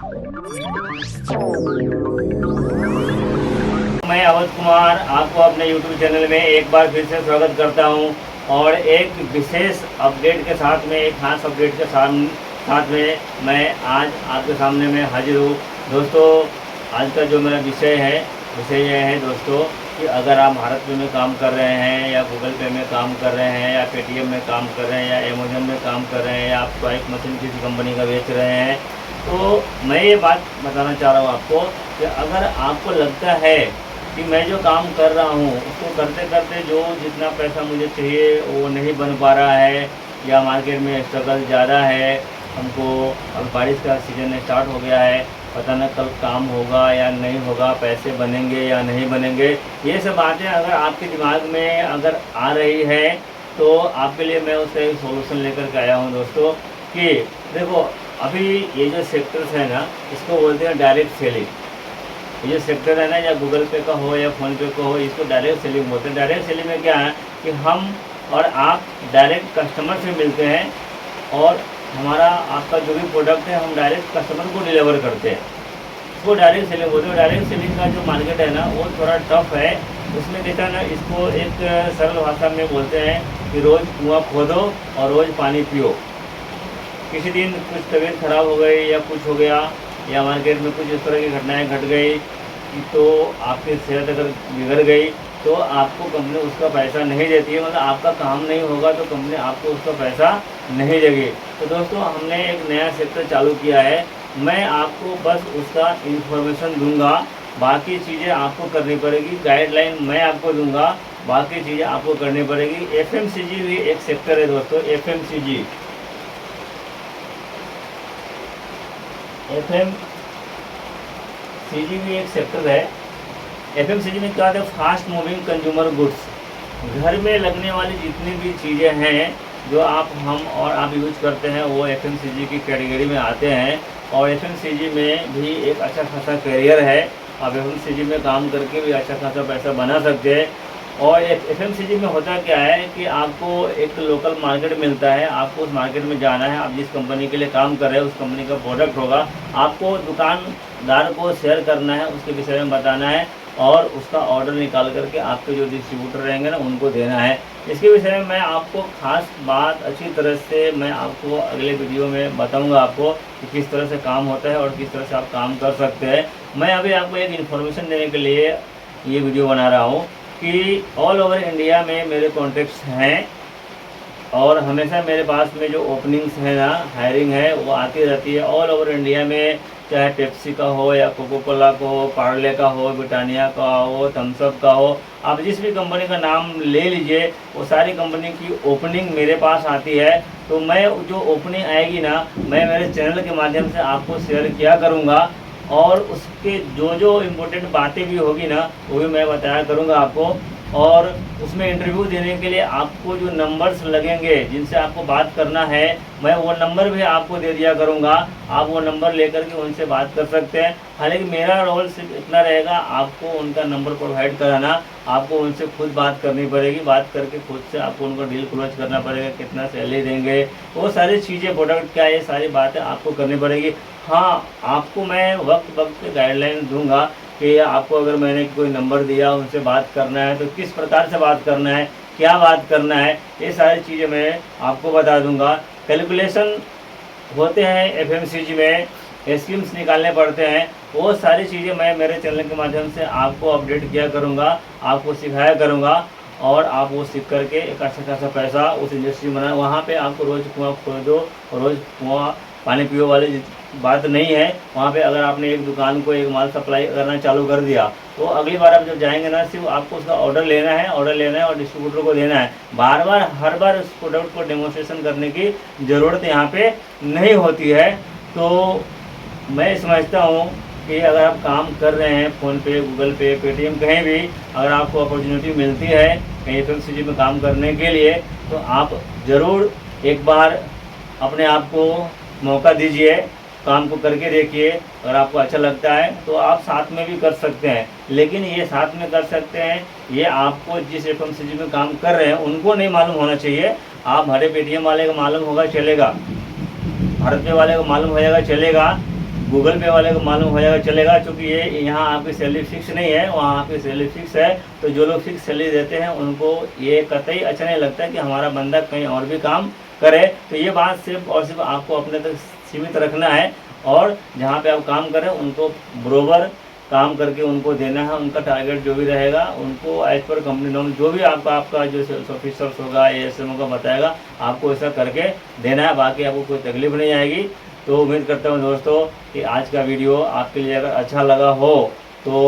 मैं अवध कुमार आपको अपने YouTube चैनल में एक बार फिर से स्वागत करता हूं और एक विशेष अपडेट के साथ में, एक खास अपडेट के साथ में मैं आज आपके सामने में हाजिर हूँ। दोस्तों, आज का जो मेरा विषय यह है दोस्तों कि अगर आप भारत पे में काम कर रहे हैं या गूगल पे में काम कर रहे हैं या पेटीएम में काम कर रहे हैं या अमेजन में काम कर रहे हैं या आप स्वाइप मशीन किसी कंपनी का बेच रहे हैं, तो मैं ये बात बताना चाह रहा हूँ आपको कि अगर आपको लगता है कि मैं जो काम कर रहा हूँ उसको करते करते जो जितना पैसा मुझे चाहिए वो नहीं बन पा रहा है या मार्केट में स्ट्रगल ज़्यादा है, हमको अब बारिश का सीज़न स्टार्ट हो गया है, पता न कल काम होगा या नहीं होगा, पैसे बनेंगे या नहीं बनेंगे, ये सब बातें अगर आपके दिमाग में अगर आ रही है तो आपके लिए मैं उसका एक सोल्यूशन लेकर के आया हूँ दोस्तों। कि देखो, अभी ये जो सेक्टर्स है ना, इसको बोलते हैं डायरेक्ट सेलिंग। ये जो सेक्टर है ना, या गूगल पे का हो या फ़ोन पे का हो, इसको डायरेक्ट सेलिंग बोलते हैं। डायरेक्ट सेलिंग में क्या है कि हम और आप डायरेक्ट कस्टमर से मिलते हैं और हमारा आपका जो भी प्रोडक्ट है हम डायरेक्ट कस्टमर को डिलीवर करते हैं, इसको डायरेक्ट सेलिंग बोलते हैं। डायरेक्ट सेलिंग का जो मार्केट है ना वो थोड़ा टफ है। उसमें देखा ना, इसको एक सरल भाषा में बोलते हैं कि रोज़ कुआं खोदो और रोज़ पानी पियो। किसी दिन कुछ तबीयत ख़राब हो गई या कुछ हो गया या मार्केट में कुछ इस तरह की घटनाएं घट गई तो आपकी सेहत अगर बिगड़ गई तो आपको कंपनी उसका पैसा नहीं देती है, मतलब आपका काम नहीं होगा तो कंपनी आपको उसका पैसा नहीं देगी। तो दोस्तों, हमने एक नया सेक्टर चालू किया है, मैं आपको बस उसका इन्फॉर्मेशन दूंगा, बाकी चीज़ें आपको करनी पड़ेगी। गाइडलाइन मैं आपको दूंगा, बाकी चीज़ें आपको करनी पड़ेगी। FMCG भी एक सेक्टर है दोस्तों। FMCG भी एक सेक्टर है। FMCG में क्या है? Fast moving consumer goods. घर में लगने वाली जितनी भी चीज़ें हैं जो हम और आप यूज करते हैं वो FMCG की कैटेगरी में आते हैं। और FMCG में भी एक अच्छा खासा करियर है, आप FMCG में काम करके भी अच्छा खासा पैसा बना सकते हैं। और FMCG में होता क्या है कि आपको एक लोकल मार्केट मिलता है, आपको उस मार्केट में जाना है, आप जिस कंपनी के लिए काम कर रहे हैं उस कंपनी का प्रोडक्ट होगा, आपको दुकानदार को शेयर करना है, उसके विषय में बताना है और उसका ऑर्डर निकाल करके आपके जो डिस्ट्रीब्यूटर रहेंगे ना उनको देना है। इसके विषय में मैं आपको खास बात अच्छी तरह से मैं आपको अगले वीडियो में बताऊंगा आपको कि किस तरह से काम होता है और किस तरह से आप काम कर सकते हैं। मैं अभी आपको एक इन्फॉर्मेशन देने के लिए ये वीडियो बना रहा हूँ कि ऑल ओवर इंडिया में मेरे कॉन्टेक्ट्स हैं और हमेशा मेरे पास में जो ओपनिंग्स है ना, हायरिंग है वो आती रहती है ऑल ओवर इंडिया में, चाहे पेप्सी का हो या कोको कोला का हो, पार्ले का हो, ब्रिटानिया का हो, थम्सअप का हो, आप जिस भी कंपनी का नाम ले लीजिए वो सारी कंपनी की ओपनिंग मेरे पास आती है। तो मैं जो ओपनिंग आएगी ना, मैं मेरे चैनल के माध्यम से आपको शेयर किया करूँगा और उसके जो जो इम्पोर्टेंट बातें भी होगी ना वो भी मैं बताया करूँगा आपको। और उसमें इंटरव्यू देने के लिए आपको जो नंबर्स लगेंगे जिनसे आपको बात करना है, मैं वो नंबर भी आपको दे दिया करूँगा, आप वो नंबर लेकर के उनसे बात कर सकते हैं। हालांकि मेरा रोल सिर्फ इतना रहेगा, आपको उनका नंबर प्रोवाइड कराना, आपको उनसे खुद बात करनी पड़ेगी, बात करके खुद से आपको उनका डील क्लोज करना पड़ेगा, कितना सैलरी देंगे, वो सारी चीज़ें, प्रोडक्ट क्या है, ये सारी बातें आपको करनी पड़ेगी। हाँ, आपको मैं वक्त वक्त पे गाइडलाइन दूंगा कि आपको अगर मैंने कोई नंबर दिया उनसे बात करना है तो किस प्रकार से बात करना है, क्या बात करना है, ये सारी चीज़ें मैं आपको बता दूंगा। कैलकुलेशन होते हैं FMCG में, स्कीम्स निकालने पड़ते हैं, वो सारी चीज़ें मैं मेरे चैनल के माध्यम से आपको अपडेट किया करूँगा, आपको सिखाया करूँगा और आप वो सीख करके एक अच्छा खासा पैसा उस इंडस्ट्री में बनाए। वहाँ पे आपको रोज़ कुआं खोदो और रोज़ कुआं पानी पियो वाली बात नहीं है। वहाँ पे अगर आपने एक दुकान को एक माल सप्लाई करना चालू कर दिया तो अगली बार आप जब जाएंगे ना, सिर्फ आपको उसका ऑर्डर लेना है और डिस्ट्रीब्यूटर को देना है। बार बार हर बार उस प्रोडक्ट को डेमोन्स्ट्रेशन करने की ज़रूरत यहाँ पे नहीं होती है। तो मैं समझता हूँ कि अगर आप काम कर रहे हैं फ़ोन पे, गूगल पे, पेटीएम, कहीं भी अगर आपको अपॉर्चुनिटी मिलती है कहीं FMCG में काम करने के लिए तो आप ज़रूर एक बार अपने आप को मौका दीजिए, काम को करके देखिए। अगर आपको अच्छा लगता है तो आप साथ में भी कर सकते हैं, लेकिन ये साथ में कर सकते हैं ये आपको जिस FMCG में काम कर रहे हैं उनको नहीं मालूम होना चाहिए। आप हरे पेटीएम वाले को मालूम होगा चलेगा, भारत पे वाले को मालूम हो जाएगा चलेगा, गूगल पे वाले को मालूम हो जाएगा चलेगा, क्योंकि ये यहाँ आपकी सैलरी फिक्स नहीं है, वहाँ आपकी सैलरी फिक्स है। तो जो लोग फिक्स सैलरी देते हैं उनको ये कतई अच्छा नहीं लगता है कि हमारा बंदा कहीं और भी काम करे। तो ये बात सिर्फ और सिर्फ आपको अपने तक सीमित रखना है, और जहाँ पे आप काम करें उनको बरोबर काम करके उनको देना है। उनका टारगेट जो भी रहेगा उनको एज पर कंपनी नॉर्म जो भी आपका जो सेल्स ऑफिसर्स होगा, ASM का बताएगा, आपको ऐसा करके देना है। बाकी आपको कोई तकलीफ नहीं आएगी। तो उम्मीद करता हूँ दोस्तों कि आज का वीडियो आपके लिए अगर अच्छा लगा हो तो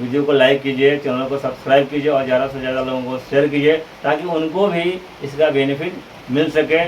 वीडियो को लाइक कीजिए, चैनल को सब्सक्राइब कीजिए और ज़्यादा से ज़्यादा लोगों को शेयर कीजिए, ताकि उनको भी इसका बेनिफिट मिल सके।